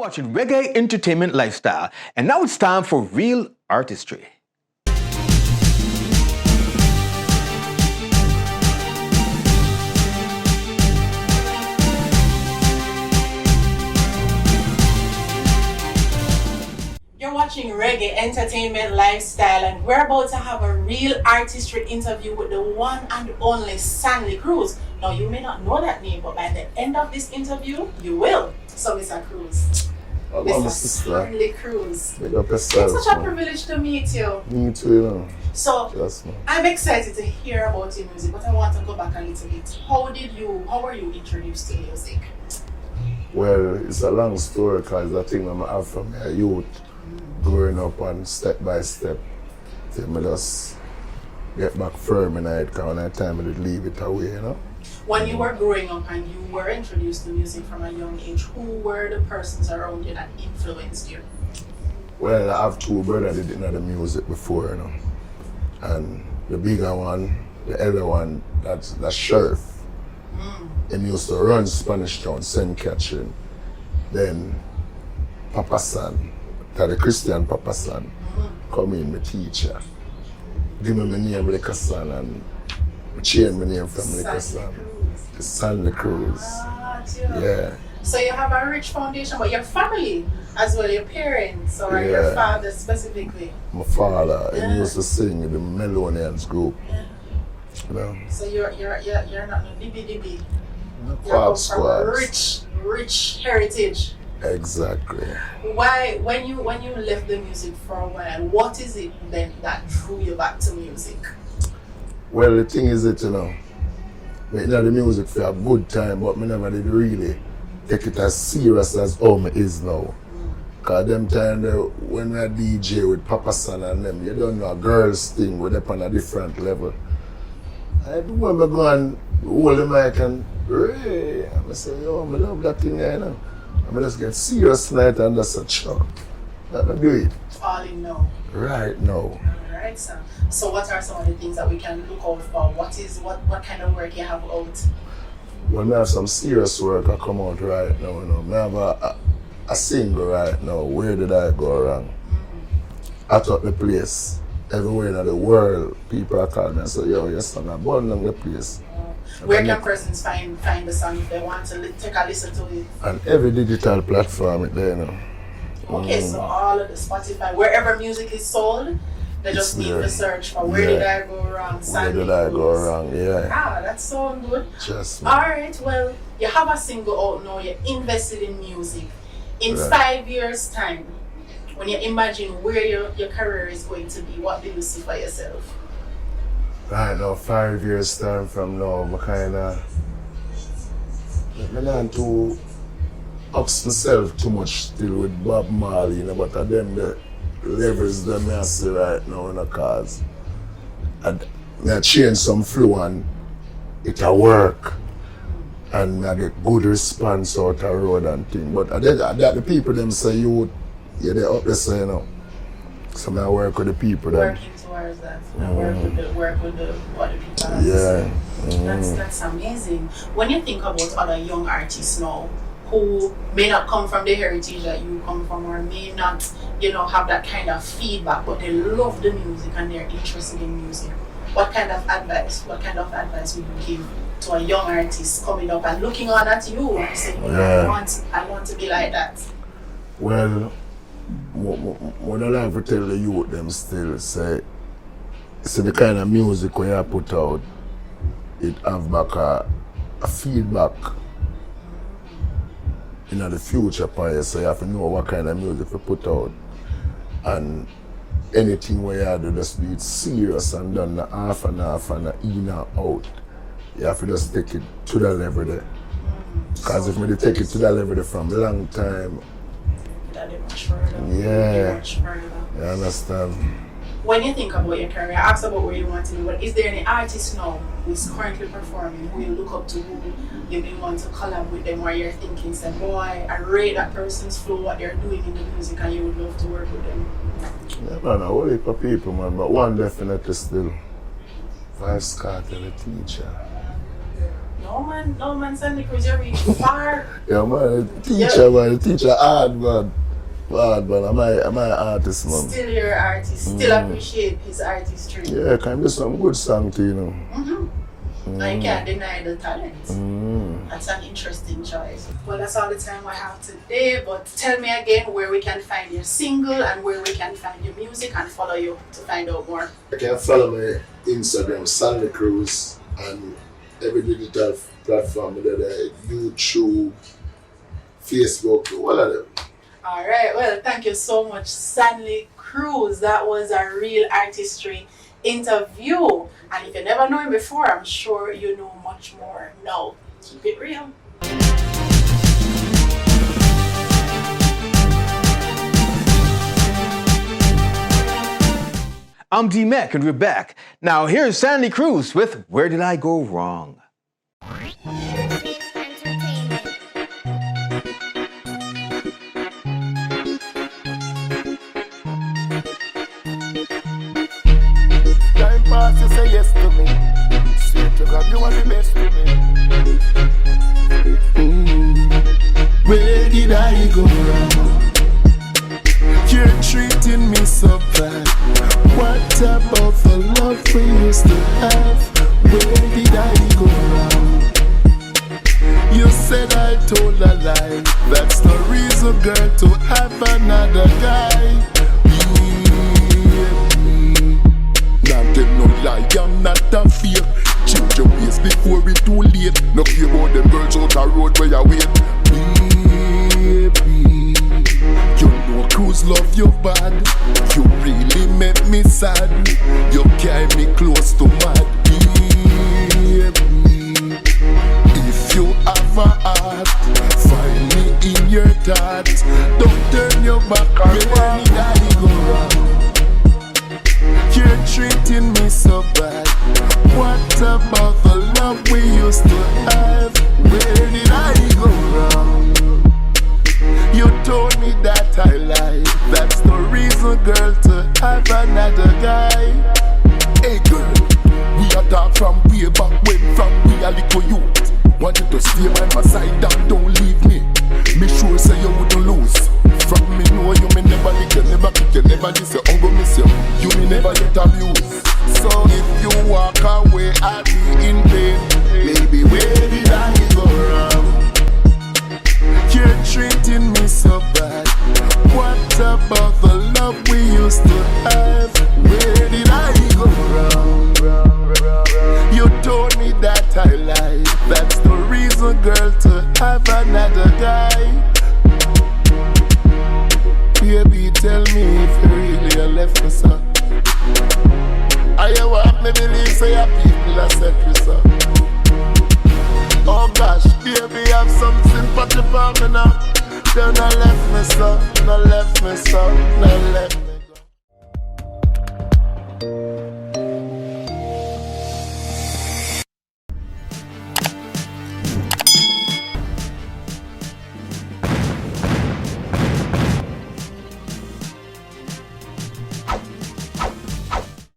watching Reggae Entertainment Lifestyle, and now it's time for Real Artistry. You're watching Reggae Entertainment Lifestyle, and we're about to have a Real Artistry interview with the one and only Sanley Cruz. Now, you may not know that name, but by the end of this interview, you will. So, Mr. Cruz. Mr. Sanley Cruz. It's such a privilege to meet you. Me too, you know. So, I'm excited to hear about your music, but I want to go back a little bit. How were you introduced to music? Well, it's a long story because I think I'm out from my youth, growing up and step by step, till I just get back firm in it, because when I time I did leave it away, you know. When you were growing up and you were introduced to music from a young age, who were the persons around you that influenced you? Well, I have two brothers that didn't know the music before, you know. And the bigger one, the elder one, that's Sheriff. He used to run Spanish Town, St. Catherine. Then Papa San, the Christian Papa San, come in, my teacher. Give me my name, like a son, and change my name from like a son. The Sanley Cruz. Yeah. So you have a rich foundation, but your family as well, your parents, or your father specifically? My father, he used to sing in the Melonians group. You know? So you're not no dibby. Quad squads. Rich heritage. Exactly. Why, when you left the music for a while, what is it then that drew you back to music? Well, the thing is that, you know, I did the music for a good time, but I never did really take it as serious as how it is now. Because them time when I DJ with Papa San and them, you don't know a girl's thing, we're up on a different level. I remember going, hold the mic and Ray. I say, yo, I love that thing, you know. I just get serious night and that's a show. I do it. All in now. Right now. Alright, sir. So what are some of the things that we can look out for? What kind of work you have out? Well, I have some serious work I come out right now, you know. I have a single right now, Where Did I Go Wrong? I thought the place, everywhere in the world, people are calling me and say, yo, your son is born on the place. Where can persons find the song if they want to take a listen to it? On every digital platform it's there, you know. Okay, so all of the Spotify, wherever music is sold, they just need to search for Where Did I Go Wrong? Where Did I Go Wrong, yeah. Ah, that's so good. Just Alright, well, you have a single out now, you're invested in music. In 5 years' time, when you imagine where your career is going to be, what do you see for yourself? Right now, 5 years time from now, I not to ups myself too much still with Bob Marley, you know, but of them the levels that I see right now in the cause. I change some flow and it'll work. And I get good response out the road and thing. But that the people them say they up there say, you know. So I work with the people then. Working towards that. Work with what the people have to say. That's amazing. When you think about other young artists now who may not come from the heritage that you come from, or may not, have that kind of feedback, but they love the music and they're interested in music, what kind of advice would you give to a young artist coming up and looking on at you and saying, I want to be like that? Well, what I like to tell the youth them still say, the kind of music when you put out, it have back a feedback in the future for you, so you have to know what kind of music to put out. And anything where you do, just be it serious and done half and in and out. You have to just take it to that level there. Because if we take it to that level there from a long time, much further. Yeah. Much further. You understand? When you think about your career, I asked about where you want to be, but is there any artist now who is currently performing, who you look up to, who you may want to collab with them, or you're thinking, say, boy, I rate that person's flow, what they're doing in the music, and you would love to work with them? Yeah, man, a whole heap of people, man, but one definitely still. Vice Carter, the teacher. No man, Sanley Cruz, you're reaching far. Yeah, man, the teacher hard, man. Hard, man. I'm an artist, man. Still your artist, still appreciate his artistry. Yeah, can do some good song too, you know. I can't deny the talent. That's an interesting choice. Well, that's all the time I have today, but tell me again where we can find your single and where we can find your music and follow you to find out more. You can follow my Instagram, Sanley Cruz, and every digital platform, whether YouTube, Facebook, all of them. Alright, well, thank you so much, Sanley Cruz. That was a real artistry interview. And if you never know him before, I'm sure you know much more now. Keep it real. I'm D-Mac and we're back. Now here's Sanley Cruz with Where Did I Go Wrong? Time pass, you say yes to me. Swear to God, you are the best to me. Where did I go wrong? You're treating me so bad. What about the love we used to have? Where did I go wrong? You said I told a lie. That's the reason, girl, to have another guy. Not tell no lie, I'm not a fake. Change your ways before it's too late. No care about them girls out the road where you wait. Baby, you know Cruz love you bad. You really make me sad. You carry me close to mad. Baby, if you have a heart, find me in your thoughts. Don't turn your back on me. Where did I go wrong? You're treating me so bad. What about the love we used to have? Where did I go wrong? You told me that I lied. That's the reason, girl, to have another guy. Hey girl, we are talk from way back when, from we a little youth. Wanted to stay by my side and don't leave me. Me sure say you wouldn't lose. From me know you me never lick, you never kick, you never diss, you ungo miss you. You me never get abused. So if you walk away, I'll be in pain. Baby, where did I go wrong? You're treating me so bad. What about the love we used to have? Where did I go wrong? You told me that I lied. That's the reason, girl, to have another guy. Baby, tell me if you really left me, son. I want me believe.